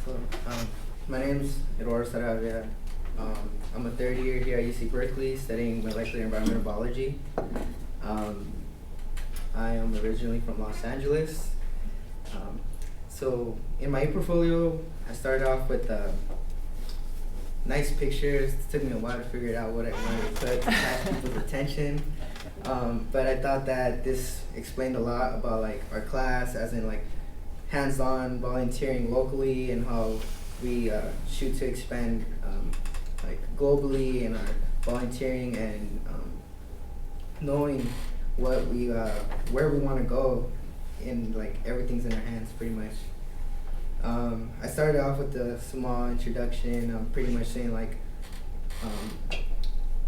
So, my name's Eduardo. I'm a third year here at UC Berkeley studying molecular environmental biology. Um, I am originally from Los Angeles. So in my portfolio, I started off with nice pictures. It took me a while to figure out what I wanted to put to catch people's attention. But I thought that this explained a lot about like our class, as in like hands-on volunteering locally and how we shoot to expand like globally in our volunteering and knowing what we where we want to go in like everything's in our hands pretty much. I started off with a small introduction, pretty much saying like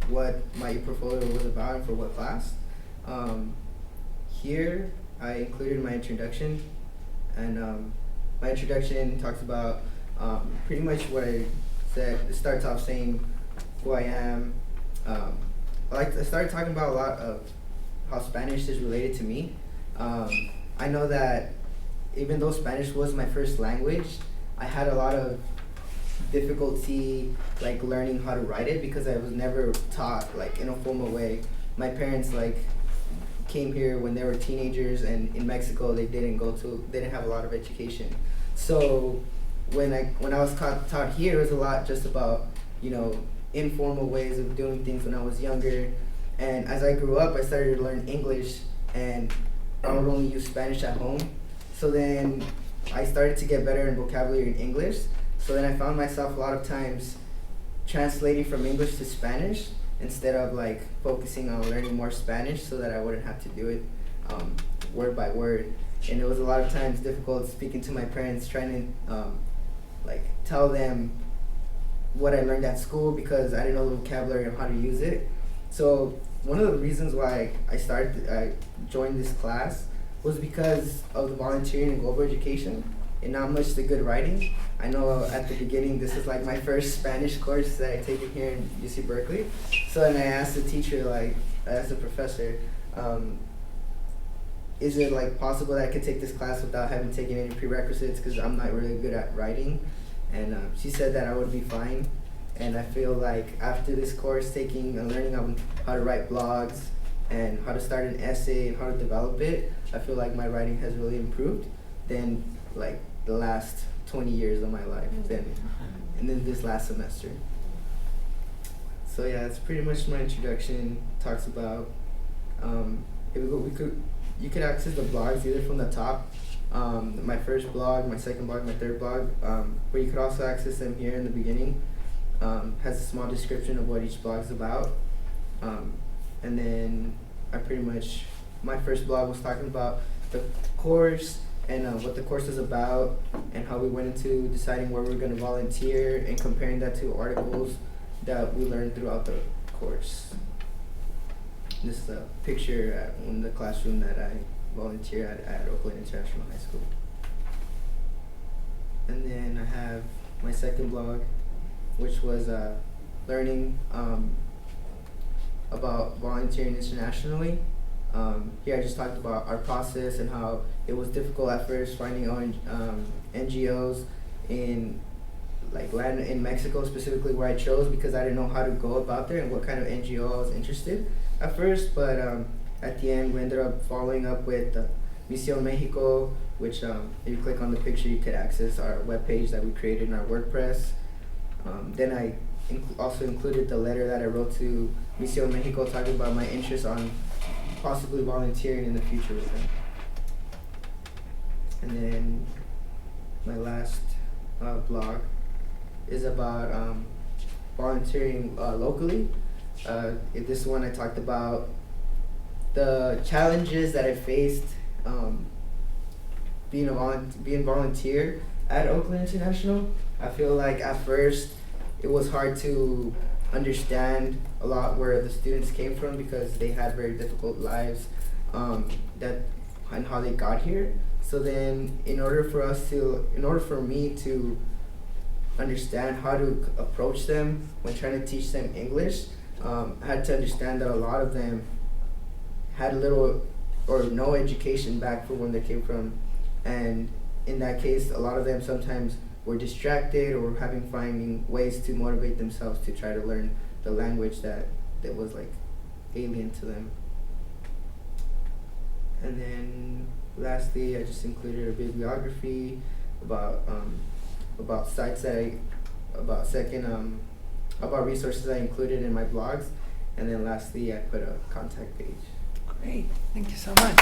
what my portfolio was about and for what class. Here I included my introduction, and my introduction talks about pretty much what I said. It starts off saying who I am. I started talking about a lot of how Spanish is related to me. I know that even though Spanish was my first language, I had a lot of difficulty like learning how to write it because I was never taught like in a formal way. My parents like came here when they were teenagers, and in Mexico they didn't have a lot of education. So when I was taught here, it was a lot just about, you know, informal ways of doing things when I was younger. And as I grew up, I started to learn English, and I would only use Spanish at home. So then I started to get better in vocabulary in English. So then I found myself a lot of times translating from English to Spanish instead of like focusing on learning more Spanish so that I wouldn't have to do it word by word. And it was a lot of times difficult speaking to my parents, trying to like tell them what I learned at school because I didn't know the vocabulary of how to use it. So one of the reasons why I joined this class was because of the volunteering and global education and not much the good writing. I know at the beginning this is like my first Spanish course that I taken here in UC Berkeley. So then I asked the teacher, like I asked the professor, is it like possible that I could take this class without having taken any prerequisites because I'm not really good at writing? And she said that I would be fine. And I feel like after this course, taking and learning how to write blogs and how to start an essay and how to develop it, I feel like my writing has really improved than like the last 20 years of my life, and then this last semester. So yeah, that's pretty much my introduction. Talks about you could access the blogs either from the top, my first blog, my second blog, my third blog, but you could also access them here in the beginning. Has a small description of what each blog is about, and then my first blog was talking about the course and what the course is about and how we went into deciding where we were going to volunteer and comparing that to articles that we learned throughout the course. This is a picture in the classroom that I volunteer at Oakland International High School. And then I have my second blog, which was learning about volunteering internationally. Here I just talked about our process and how it was difficult at first finding NGOs in like Latin in Mexico specifically where I chose because I didn't know how to go about there and what kind of NGO I was interested at first. But at the end we ended up following up with Misión Mexico, which if you click on the picture you could access our webpage that we created in our WordPress. Then I also included the letter that I wrote to Misión Mexico talking about my interest on possibly volunteering in the future with them. And then my last blog is about volunteering locally. In this one I talked about the challenges that I faced being volunteer at Oakland International. I feel like at first it was hard to understand a lot where the students came from because they had very difficult lives and how they got here. So then in order for me to understand how to approach them when trying to teach them English, I had to understand that a lot of them had little or no education back from where they came from, and in that case, a lot of them sometimes were distracted or finding ways to motivate themselves to try to learn the language that was like alien to them. And then lastly, I just included a bibliography about sites about resources I included in my blogs, and then lastly I put a contact page. Great, thank you so much.